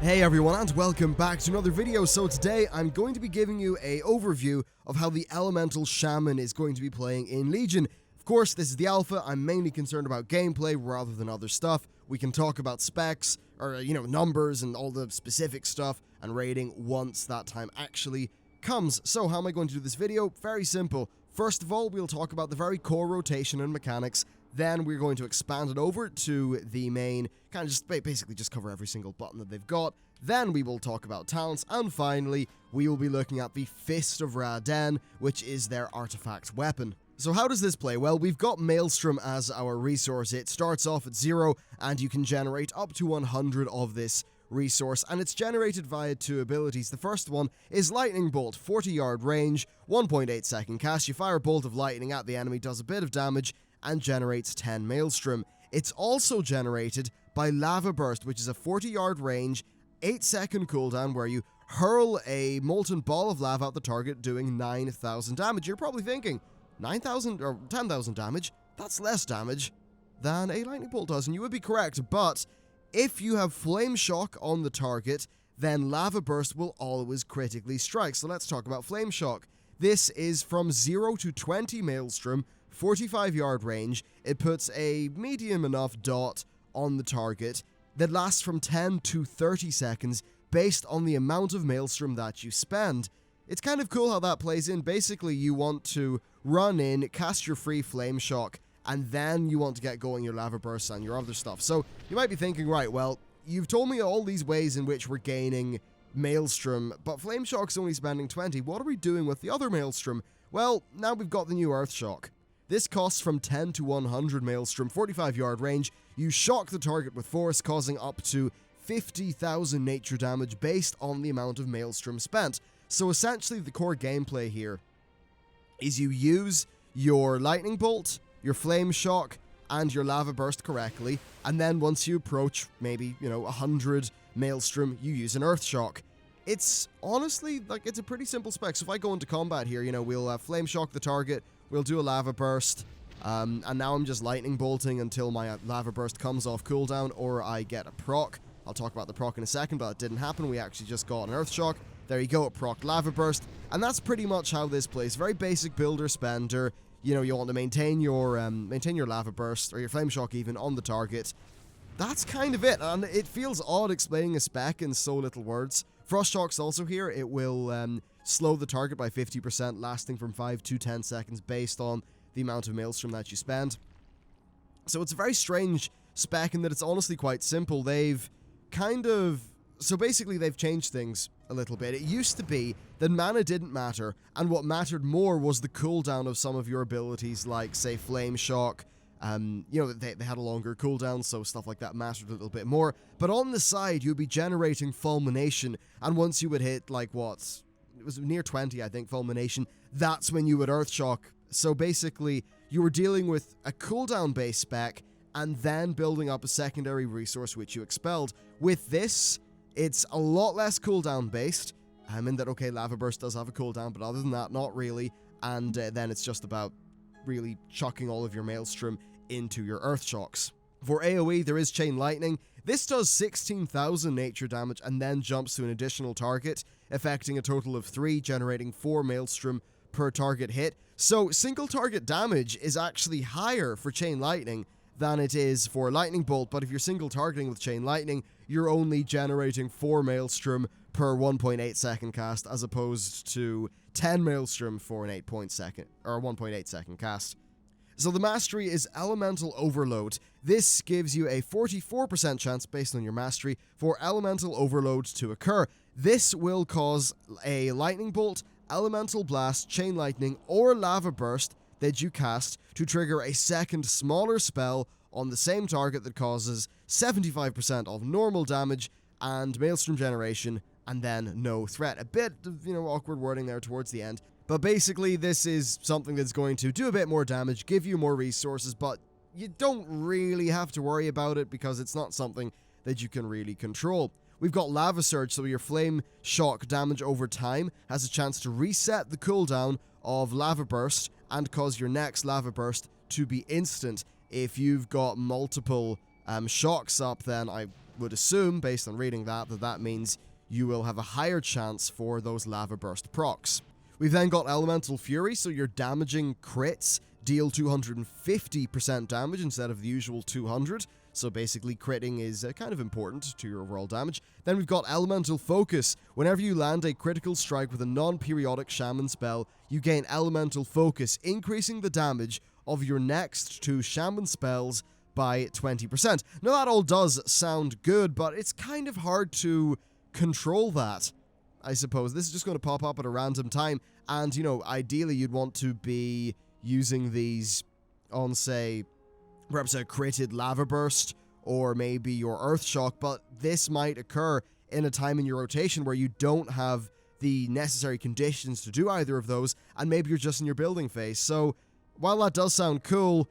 Hey everyone, and welcome back to another video. So today I'm going to be giving you an overview of how the Elemental Shaman is going to be playing in Legion. Of course, this is the alpha. I'm mainly concerned about gameplay rather than other stuff. We can talk about specs, or numbers and all the specific stuff and rating once that time actually comes. So how am I going to do this video? Very simple. First of all, we'll talk about the very core rotation and mechanics. Then we're going to expand it over to the main, kind of just basically just cover every single button that they've got. Then we will talk about talents, and finally, we will be looking at the Fist of Ra-Den, which is their artifact weapon. So how does this play? Well, we've got Maelstrom as our resource. It starts off at 0, and you can generate up to 100 of this resource, and it's generated via two abilities. The first one is Lightning Bolt, 40-yard range, 1.8 second cast. You fire a bolt of lightning at the enemy, does a bit of damage, and generates 10 Maelstrom. It's also generated by Lava Burst, which is a 40-yard range, 8-second cooldown where you hurl a molten ball of lava at the target doing 9,000 damage. You're probably thinking, 9,000 or 10,000 damage? That's less damage than a lightning bolt does, and you would be correct, but if you have Flame Shock on the target, then Lava Burst will always critically strike. So let's talk about Flame Shock. This is from 0 to 20 Maelstrom, 45-yard range. It puts a medium enough dot on the target that lasts from 10 to 30 seconds based on the amount of Maelstrom that you spend. It's kind of cool how that plays in. Basically, you want to run in, cast your free Flame Shock, and then you want to get going your Lava Bursts and your other stuff. So you might be thinking, right, well, you've told me all these ways in which we're gaining Maelstrom, but Flame Shock's only spending 20. What are we doing with the other Maelstrom? Well, now we've got the new Earth Shock. This costs from 10 to 100 Maelstrom, 45-yard range. You shock the target with force, causing up to 50,000 nature damage based on the amount of Maelstrom spent. So essentially the core gameplay here is you use your Lightning Bolt, your Flame Shock, and your Lava Burst correctly, and then once you approach maybe, 100 Maelstrom, you use an Earth Shock. It's honestly, it's a pretty simple spec. So if I go into combat here, we'll Flame Shock the target, we'll do a Lava Burst, and now I'm just Lightning Bolting until my Lava Burst comes off cooldown, or I get a proc. I'll talk about the proc in a second, but that didn't happen. We actually just got an Earth Shock. There you go, a proc Lava Burst, and that's pretty much how this plays. Very basic builder spender. You want to maintain your Lava Burst, or your Flame Shock even, on the target. That's kind of it, and it feels odd explaining a spec in so little words. Frost Shock's also here. It will slow the target by 50%, lasting from 5 to 10 seconds based on the amount of Maelstrom that you spend. So it's a very strange spec in that it's honestly quite simple. They've basically they've changed things a little bit. It used to be that mana didn't matter, and what mattered more was the cooldown of some of your abilities, like, say, Flame Shock. They had a longer cooldown, so stuff like that mattered a little bit more. But on the side, you'd be generating Fulmination, and once you would hit, it was near 20, I think, Fulmination, that's when you would Earth Shock. So basically, you were dealing with a cooldown-based spec, and then building up a secondary resource which you expelled. With this, it's a lot less cooldown-based, in that, okay, Lava Burst does have a cooldown, but other than that, not really, and then it's just about really chucking all of your Maelstrom into your Earth Shocks. For AoE, there is Chain Lightning. This does 16,000 nature damage and then jumps to an additional target, affecting a total of 3, generating 4 Maelstrom per target hit. So single target damage is actually higher for Chain Lightning than it is for Lightning Bolt, but if you're single targeting with Chain Lightning, you're only generating 4 Maelstrom per 1.8 second cast, as opposed to 10 Maelstrom for an 1.8 second cast. So the mastery is Elemental Overload. This gives you a 44% chance, based on your mastery, for Elemental Overload to occur. This will cause a Lightning Bolt, Elemental Blast, Chain Lightning, or Lava Burst that you cast to trigger a second smaller spell on the same target that causes 75% of normal damage and Maelstrom generation, and then no threat. A bit of, awkward wording there towards the end. But basically, this is something that's going to do a bit more damage, give you more resources, but you don't really have to worry about it because it's not something that you can really control. We've got Lava Surge, so your Flame Shock damage over time has a chance to reset the cooldown of Lava Burst and cause your next Lava Burst to be instant. If you've got multiple shocks up, then I would assume, based on reading that means you will have a higher chance for those lava burst procs. We've then got Elemental Fury, so your damaging crits deal 250% damage instead of the usual 200. So basically, critting is kind of important to your overall damage. Then we've got Elemental Focus. Whenever you land a critical strike with a non-periodic Shaman spell, you gain Elemental Focus, increasing the damage of your next 2 Shaman spells by 20%. Now, that all does sound good, but it's kind of hard to control that, I suppose. This is just going to pop up at a random time, and, you know, ideally you'd want to be using these on, say, perhaps a critted Lava Burst, or maybe your Earth Shock, but this might occur in a time in your rotation where you don't have the necessary conditions to do either of those, and maybe you're just in your building phase. So, while that does sound cool,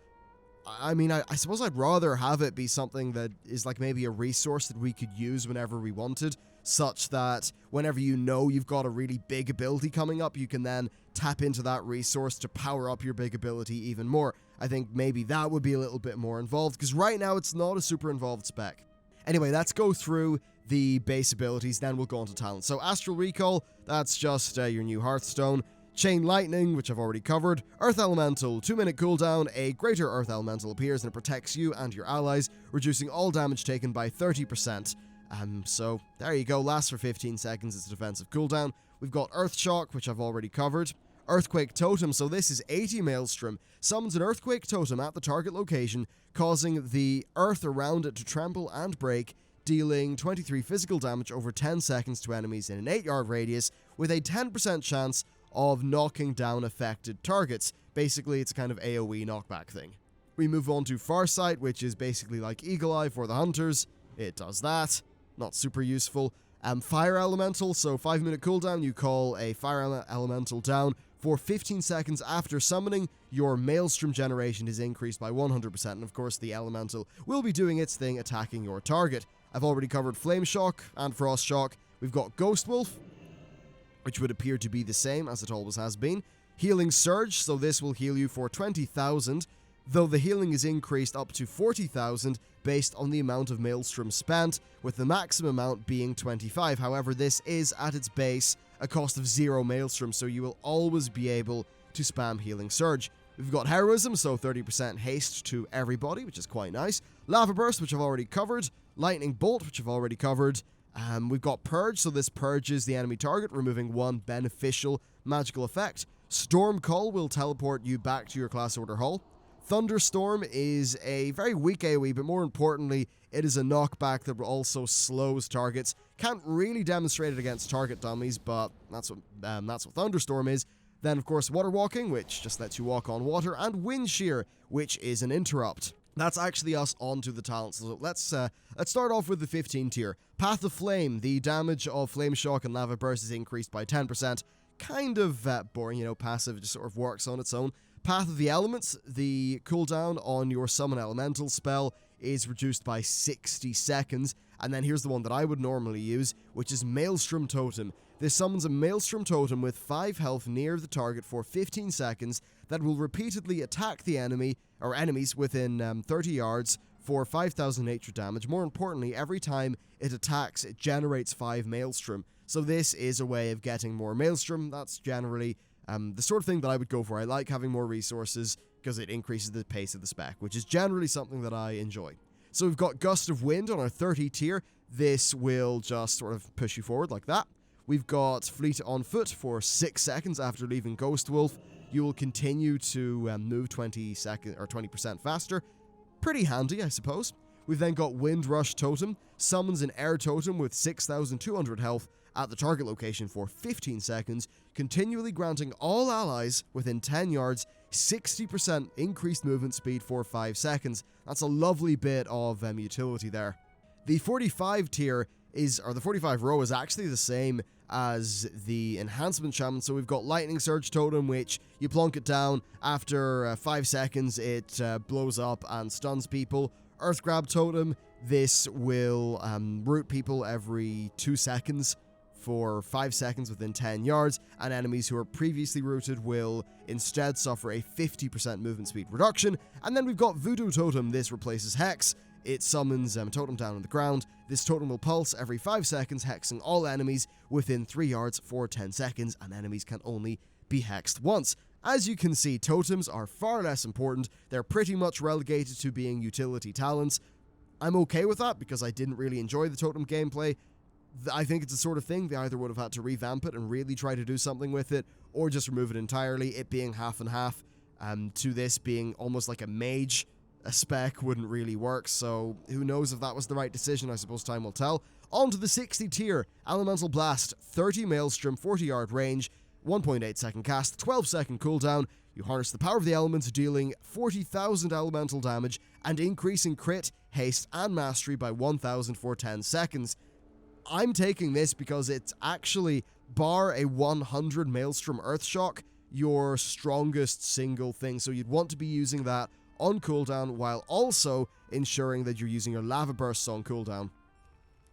I mean, I suppose I'd rather have it be something that is like maybe a resource that we could use whenever we wanted, such that whenever you know you've got a really big ability coming up, you can then tap into that resource to power up your big ability even more. I think maybe that would be a little bit more involved, because right now it's not a super involved spec. Anyway, let's go through the base abilities, then we'll go on to talents. So Astral Recall, that's just your new Hearthstone. Chain Lightning, which I've already covered. Earth Elemental, 2-minute cooldown, a greater Earth Elemental appears and it protects you and your allies, reducing all damage taken by 30%. So there you go, lasts for 15 seconds, it's a defensive cooldown. We've got Earth Shock, which I've already covered. Earthquake Totem, so this is 80 Maelstrom, summons an Earthquake Totem at the target location, causing the earth around it to tremble and break, dealing 23 physical damage over 10 seconds to enemies in an 8-yard radius, with a 10% chance of knocking down affected targets. Basically, it's a kind of AoE knockback thing. We move on to Farsight, which is basically like Eagle Eye for the hunters. It does that. Not super useful. Fire Elemental, so 5-minute cooldown, you call a Fire Elemental down. For 15 seconds after summoning, your Maelstrom generation is increased by 100%, and of course the Elemental will be doing its thing, attacking your target. I've already covered Flame Shock and Frost Shock. We've got Ghost Wolf, which would appear to be the same as it always has been. Healing Surge, so this will heal you for 20,000, though the healing is increased up to 40,000 based on the amount of Maelstrom spent, with the maximum amount being 25. However, this is at its base a cost of 0 Maelstrom, so you will always be able to spam Healing Surge. We've got Heroism, so 30% haste to everybody, which is quite nice. Lava Burst, which I've already covered. Lightning Bolt, which I've already covered. We've got Purge, so this purges the enemy target, removing 1 beneficial magical effect. Storm Call will teleport you back to your class order hall. Thunderstorm is a very weak AoE, but more importantly, it is a knockback that also slows targets. Can't really demonstrate it against target dummies, but that's what Thunderstorm is. Then, of course, Water Walking, which just lets you walk on water, and Wind Shear, which is an interrupt. That's actually us onto the talents. So let's start off with the 15 tier. Path of Flame, the damage of Flame Shock and Lava Burst is increased by 10%. Kind of boring, you know, passive, just sort of works on its own. Path of the Elements, the cooldown on your Summon Elemental spell is reduced by 60 seconds. And then here's the one that I would normally use, which is Maelstrom Totem. This summons a Maelstrom Totem with 5 health near the target for 15 seconds that will repeatedly attack the enemy, or enemies within 30 yards for 5,000 nature damage. More importantly, every time it attacks, it generates 5 Maelstrom. So this is a way of getting more Maelstrom. That's generally the sort of thing that I would go for. I like having more resources because it increases the pace of the spec, which is generally something that I enjoy. So we've got Gust of Wind on our 30 tier. This will just sort of push you forward like that. We've got Fleet on Foot for 6 seconds after leaving Ghost Wolf. You will continue to move 20% faster. Pretty handy, I suppose. We've then got Wind Rush Totem. Summons an air totem with 6,200 health at the target location for 15 seconds, continually granting all allies within 10 yards 60% increased movement speed for 5 seconds. That's a lovely bit of utility there. The 45 tier the 45 row is actually the same as the Enhancement Shaman. So we've got Lightning Surge Totem, which you plonk it down. After 5 seconds, it blows up and stuns people. Earth Grab Totem, this will root people every 2 seconds for 5 seconds within 10 yards, and enemies who are previously rooted will instead suffer a 50% movement speed reduction. And then we've got Voodoo Totem. This replaces Hex. it summons a totem down on the ground. This totem will pulse every 5 seconds, hexing all enemies within 3 yards for 10 seconds, and enemies can only be hexed once. As you can see, totems are far less important. They're pretty much relegated to being utility talents. I'm okay with that because I didn't really enjoy the totem gameplay. I think it's the sort of thing they either would have had to revamp it and really try to do something with it, or just remove it entirely. It being half and half, to this being almost like a mage, a spec wouldn't really work, so who knows if that was the right decision. I suppose time will tell. On to the 60 tier, Elemental Blast, 30 Maelstrom, 40 yard range, 1.8 second cast, 12 second cooldown. You harness the power of the elements, dealing 40,000 elemental damage and increasing crit, haste, and mastery by 1,000 for 10 seconds. I'm taking this because it's actually, bar a 100 Maelstrom Earthshock, your strongest single thing, so you'd want to be using that on cooldown while also ensuring that you're using your lava bursts on cooldown.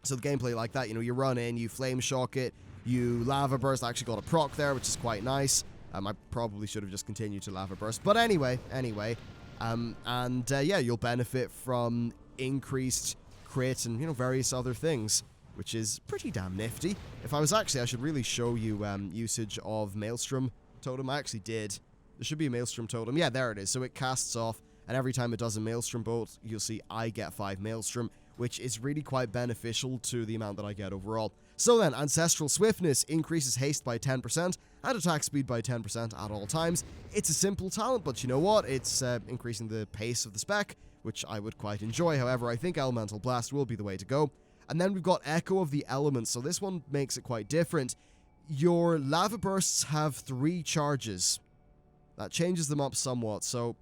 So the gameplay like that, you run in, you flame shock it, you lava burst. I actually got a proc there, which is quite nice. I probably should have just continued to lava burst, but anyway, yeah, you'll benefit from increased crit and various other things, which is pretty damn nifty. If I was I should really show you usage of Maelstrom Totem. I actually did. There should be a Maelstrom Totem. Yeah, there it is. So it casts off, and every time it does a Maelstrom bolt, you'll see I get 5 Maelstrom, which is really quite beneficial to the amount that I get overall. So then, Ancestral Swiftness increases haste by 10% and attack speed by 10% at all times. It's a simple talent, but you know what? It's increasing the pace of the spec, which I would quite enjoy. However, I think Elemental Blast will be the way to go. And then we've got Echo of the Elements, so this one makes it quite different. Your lava bursts have 3 charges. That changes them up somewhat, so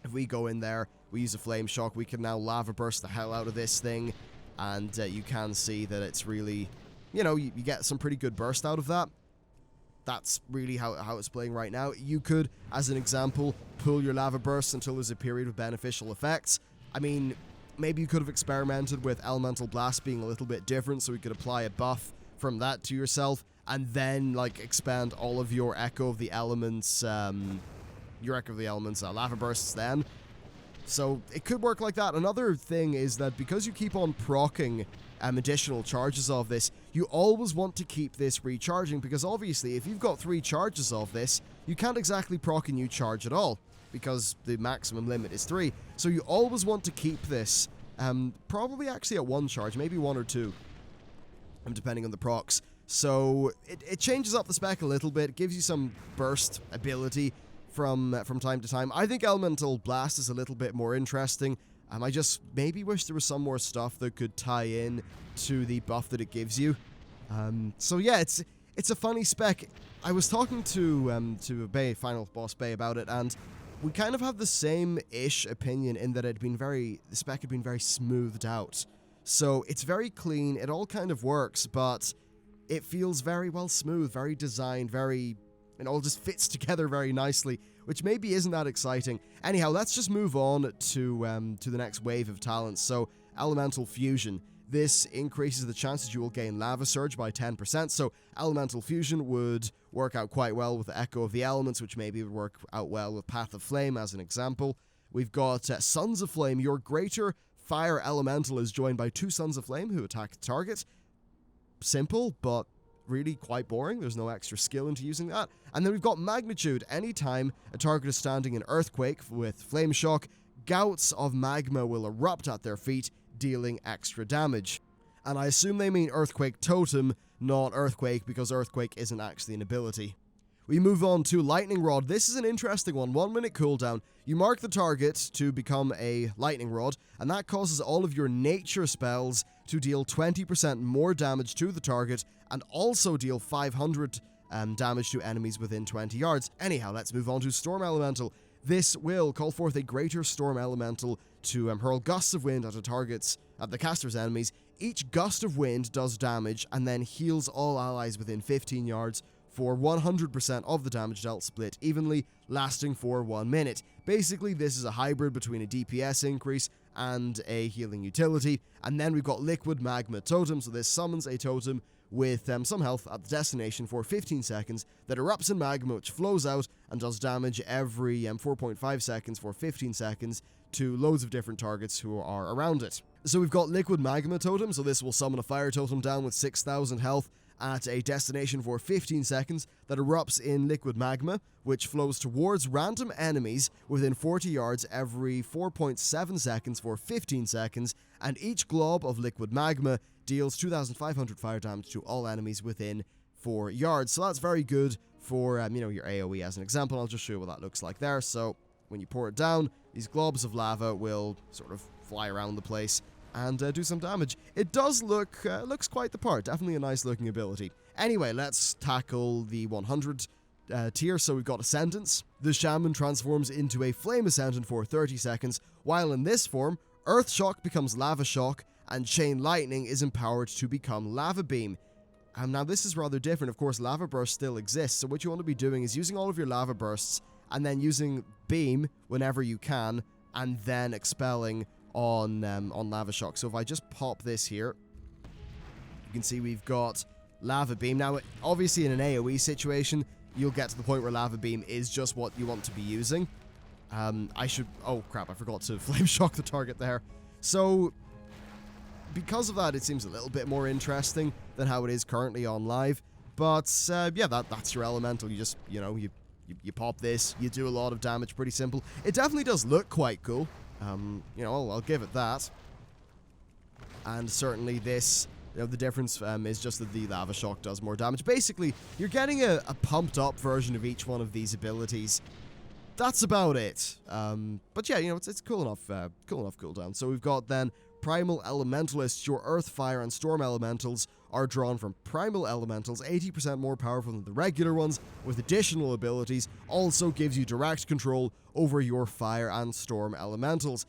if we go in there, we use a Flame Shock, we can now lava burst the hell out of this thing, and you can see that it's really, you get some pretty good burst out of that. That's really how it's playing right now. You could, as an example, pull your lava bursts until there's a period of beneficial effects. I mean, maybe you could have experimented with Elemental Blast being a little bit different, so we could apply a buff from that to yourself, and then, expand all of your Echo of the Elements, lava bursts then. So it could work like that. Another thing is that because you keep on proccing additional charges of this, you always want to keep this recharging, because obviously if you've got 3 charges of this, you can't exactly proc a new charge at all, because the maximum limit is 3. So you always want to keep this, probably actually at 1 charge, maybe 1 or 2, depending on the procs. So it changes up the spec a little bit, gives you some burst ability from time to time. I think Elemental Blast is a little bit more interesting. I just maybe wish there was some more stuff that could tie in to the buff that it gives you. So yeah, it's a funny spec. I was talking to Bay, Final Boss Bay, about it, and we kind of have the same-ish opinion in that the spec had been very smoothed out. So it's very clean, it all kind of works, but it feels very well smooth, very designed, it all just fits together very nicely, which maybe isn't that exciting. Anyhow, let's just move on to the next wave of talents. So, Elemental Fusion. This increases the chances you will gain Lava Surge by 10%, so Elemental Fusion would work out quite well with the Echo of the Elements, which maybe would work out well with Path of Flame as an example. We've got Sons of Flame. Your greater fire elemental is joined by 2 Sons of Flame who attack the target. Simple, but really quite boring. There's no extra skill into using that. And then we've got Magnitude. Anytime a target is standing in Earthquake with Flame Shock, gouts of magma will erupt at their feet, dealing extra damage. And I assume they mean Earthquake Totem, not Earthquake, because Earthquake isn't actually an ability. We move on to Lightning Rod. This is an interesting one. 1 minute cooldown. You mark the target to become a Lightning Rod, and that causes all of your nature spells to deal 20% more damage to the target, and also deal 500 damage to enemies within 20 yards. Anyhow, let's move on to Storm Elemental. This will call forth a greater Storm Elemental to hurl gusts of wind at the caster's enemies. Each gust of wind does damage, and then heals all allies within 15 yards for 100% of the damage dealt, split evenly, lasting for 1 minute. Basically, this is a hybrid between a DPS increase and a healing utility. And then we've got Liquid Magma Totem, so this summons a totem with some health at the destination for 15 seconds that erupts in magma, which flows out and does damage every 4.5 seconds for 15 seconds to loads of different targets who are around it. So we've got Liquid Magma Totem, so this will summon a fire totem down with 6,000 health at a destination for 15 seconds that erupts in liquid magma, which flows towards random enemies within 40 yards every 4.7 seconds for 15 seconds, and each glob of liquid magma deals 2,500 fire damage to all enemies within 4 yards. So that's very good for, your AoE as an example. I'll just show you what that looks like there. So when you pour it down, these globs of lava will sort of fly around the place and do some damage. It does looks quite the part. Definitely a nice looking ability. Anyway, let's tackle the 100 tier. So we've got Ascendance. The Shaman transforms into a Flame Ascendant for 30 seconds, while in this form, Earth Shock becomes Lava Shock, and Chain Lightning is empowered to become Lava Beam. Now this is rather different. Of course, Lava Burst still exists, so what you want to be doing is using all of your Lava Bursts, and then using Beam whenever you can, and then expelling on Lava Shock. So if I just pop this here, you can see we've got Lava Beam. Now, obviously in an AoE situation, you'll get to the point where Lava Beam is just what you want to be using. Oh crap, I forgot to Flame Shock the target there. So, because of that, it seems a little bit more interesting than how it is currently on live. But, yeah, that's your elemental. You just, you pop this, you do a lot of damage, pretty simple. It definitely does look quite cool. I'll give it that. And certainly this, the difference is just that the Lava Shock does more damage. Basically, you're getting a pumped up version of each one of these abilities. That's about it. But yeah, it's cool enough cooldown. So we've got then Primal Elementalists. Your Earth, Fire, and Storm Elementals are drawn from Primal Elementals, 80% more powerful than the regular ones, with additional abilities. Also gives you direct control over your Fire and Storm Elementals,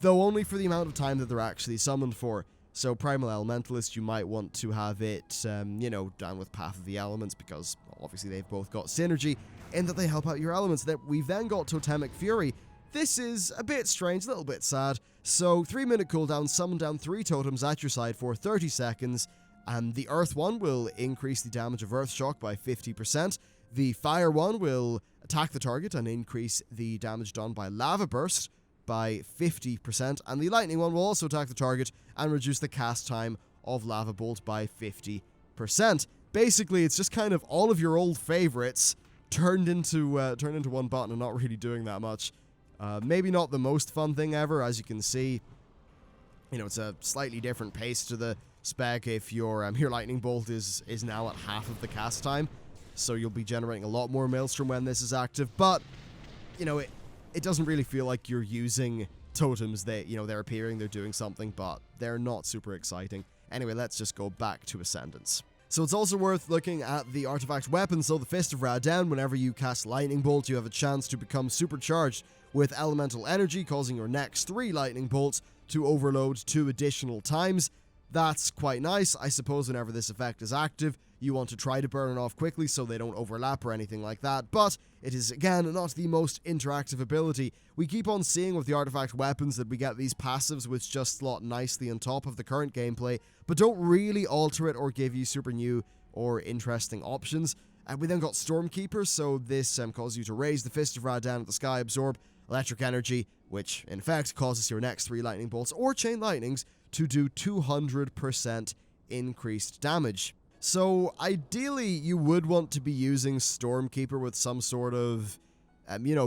though only for the amount of time that they're actually summoned for. So Primal Elementalist, you might want to have it, down with Path of the Elements, because obviously they've both got synergy in that they help out your elements. That we've then got Totemic Fury. This is a bit strange, a little bit sad. So 3-minute cooldown, summon down 3 totems at your side for 30 seconds. The Earth one will increase the damage of Earth Shock by 50%. The Fire one will attack the target and increase the damage done by Lava Burst by 50%. And the Lightning one will also attack the target and reduce the cast time of Lava Bolt by 50%. Basically, it's just kind of all of your old favorites turned into one button and not really doing that much. Maybe not the most fun thing ever, as you can see. It's a slightly different pace to the spec if your Lightning Bolt is now at half of the cast time. So you'll be generating a lot more Maelstrom when this is active. But, it doesn't really feel like you're using totems. They're appearing, they're doing something, but they're not super exciting. Anyway, let's just go back to Ascendance. So it's also worth looking at the artifact weapon. So the Fist of Radan, whenever you cast Lightning Bolt, you have a chance to become supercharged with elemental energy, causing your next 3 lightning bolts to overload 2 additional times. That's quite nice. I suppose whenever this effect is active, you want to try to burn it off quickly so they don't overlap or anything like that, but it is, again, not the most interactive ability. We keep on seeing with the artifact weapons that we get these passives which just slot nicely on top of the current gameplay, but don't really alter it or give you super new or interesting options. And we then got Stormkeeper, so this causes you to raise the Fist of Radan at the sky, absorb electric energy, which in fact causes your next 3 lightning bolts or chain lightnings to do 200% increased damage. So ideally you would want to be using Stormkeeper with some sort of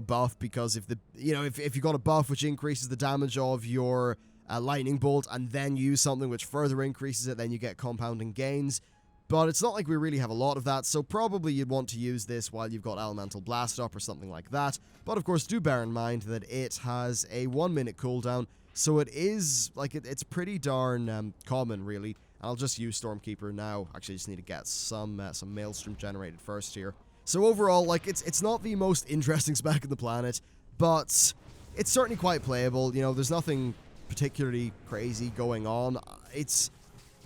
buff, because if you got a buff which increases the damage of your lightning bolt and then use something which further increases it, then you get compounding gains. But it's not like we really have a lot of that, so probably you'd want to use this while you've got Elemental Blast up or something like that. But of course, do bear in mind that it has a 1-minute cooldown, so it is, it's pretty darn common, really. I'll just use Stormkeeper now. Actually, I just need to get some Maelstrom generated first here. So overall, it's not the most interesting spec of the planet, but it's certainly quite playable. There's nothing particularly crazy going on.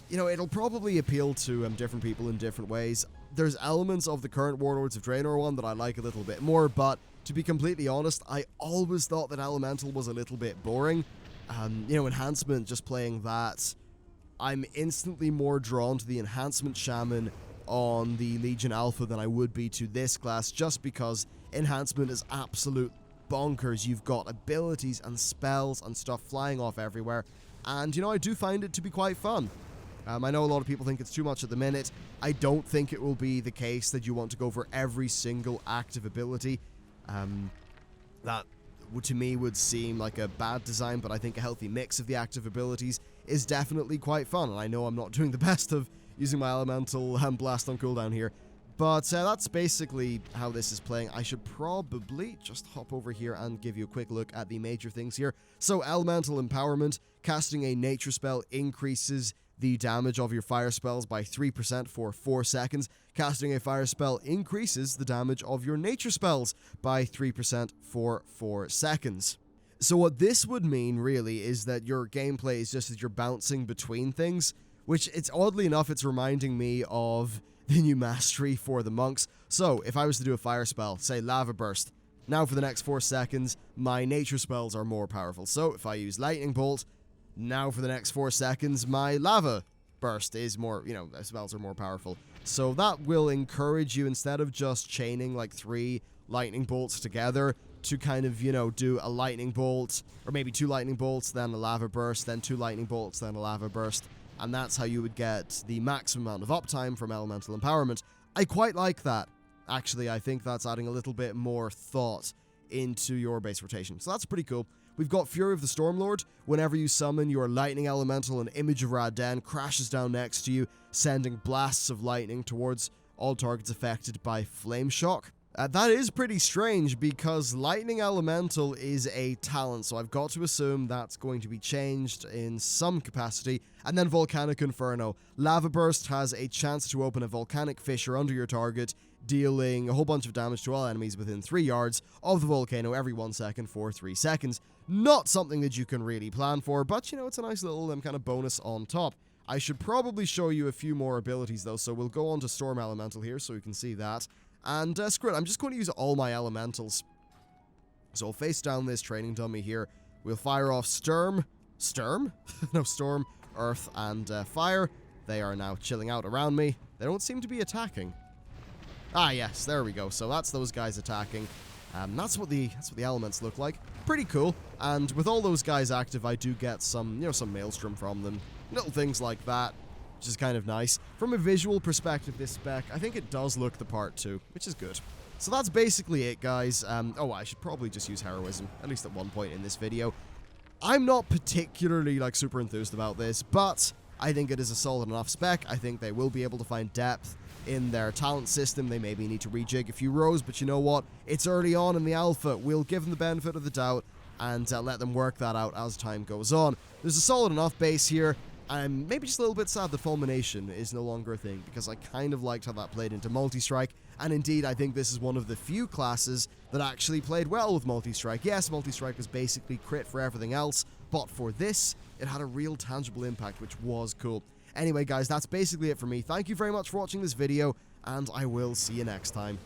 It'll probably appeal to different people in different ways. There's elements of the current Warlords of Draenor one that I like a little bit more, but to be completely honest, I always thought that Elemental was a little bit boring. Enhancement, just playing that, I'm instantly more drawn to the Enhancement Shaman on the Legion Alpha than I would be to this class, just because Enhancement is absolute bonkers. You've got abilities and spells and stuff flying off everywhere. And, you know, I do find it to be quite fun. I know a lot of people think it's too much at the minute. I don't think it will be the case that you want to go for every single active ability. That, to me, would seem like a bad design, but I think a healthy mix of the active abilities is definitely quite fun. And I know I'm not doing the best of using my Elemental Blast on cooldown here, but that's basically how this is playing. I should probably just hop over here and give you a quick look at the major things here. So, Elemental Empowerment, casting a nature spell increases the damage of your fire spells by 3% for 4 seconds. Casting a fire spell increases the damage of your nature spells by 3% for 4 seconds. So what this would mean, really, is that your gameplay is just that you're bouncing between things, which, it's oddly enough, it's reminding me of the new mastery for the monks. So, if I was to do a fire spell, say Lava Burst, now for the next 4 seconds, my nature spells are more powerful. So, if I use Lightning Bolt, now for the next 4 seconds, my Lava Burst is more, you know, spells are more powerful. So that will encourage you, instead of just chaining like 3 Lightning Bolts together, to kind of, you know, do a Lightning Bolt, or maybe 2 Lightning Bolts, then a Lava Burst, then 2 Lightning Bolts, then a Lava Burst. And that's how you would get the maximum amount of uptime from Elemental Empowerment. I quite like that. Actually, I think that's adding a little bit more thought into your base rotation. So that's pretty cool. We've got Fury of the Stormlord. Whenever you summon your Lightning Elemental, an image of Raden crashes down next to you, sending blasts of lightning towards all targets affected by Flame Shock. That is pretty strange, because Lightning Elemental is a talent, so I've got to assume that's going to be changed in some capacity. And then Volcanic Inferno. Lava Burst has a chance to open a volcanic fissure under your target, dealing a whole bunch of damage to all enemies within 3 yards of the volcano every 1 second for 3 seconds. Not something that you can really plan for, but, you know, it's a nice little kind of bonus on top. I should probably show you a few more abilities, though, so we'll go on to Storm Elemental here so you can see that. And screw it, I'm just going to use all my elementals. So I'll face down this training dummy here. We'll fire off Storm, Earth, and Fire. They are now chilling out around me. They don't seem to be attacking. Ah, yes, there we go. So that's those guys attacking. That's what the elements look like. Pretty cool. And with all those guys active, I do get some, you know, some Maelstrom from them. Little things like that, which is kind of nice. From a visual perspective, this spec, I think it does look the part too, which is good. So that's basically it, guys. Oh, I should probably just use Heroism, at least at one point in this video. I'm not particularly, like, super enthused about this, but I think it is a solid enough spec. I think they will be able to find depth in their talent system. They maybe need to rejig a few rows, but you know what? It's early on in the alpha. We'll give them the benefit of the doubt and let them work that out as time goes on. There's a solid enough base here. I'm maybe just a little bit sad that Fulmination is no longer a thing, because I kind of liked how that played into Multi-Strike, and indeed I think this is one of the few classes that actually played well with Multi-Strike. Yes, Multi-Strike was basically crit for everything else, but for this, it had a real tangible impact, which was cool. Anyway, guys, that's basically it for me. Thank you very much for watching this video, and I will see you next time.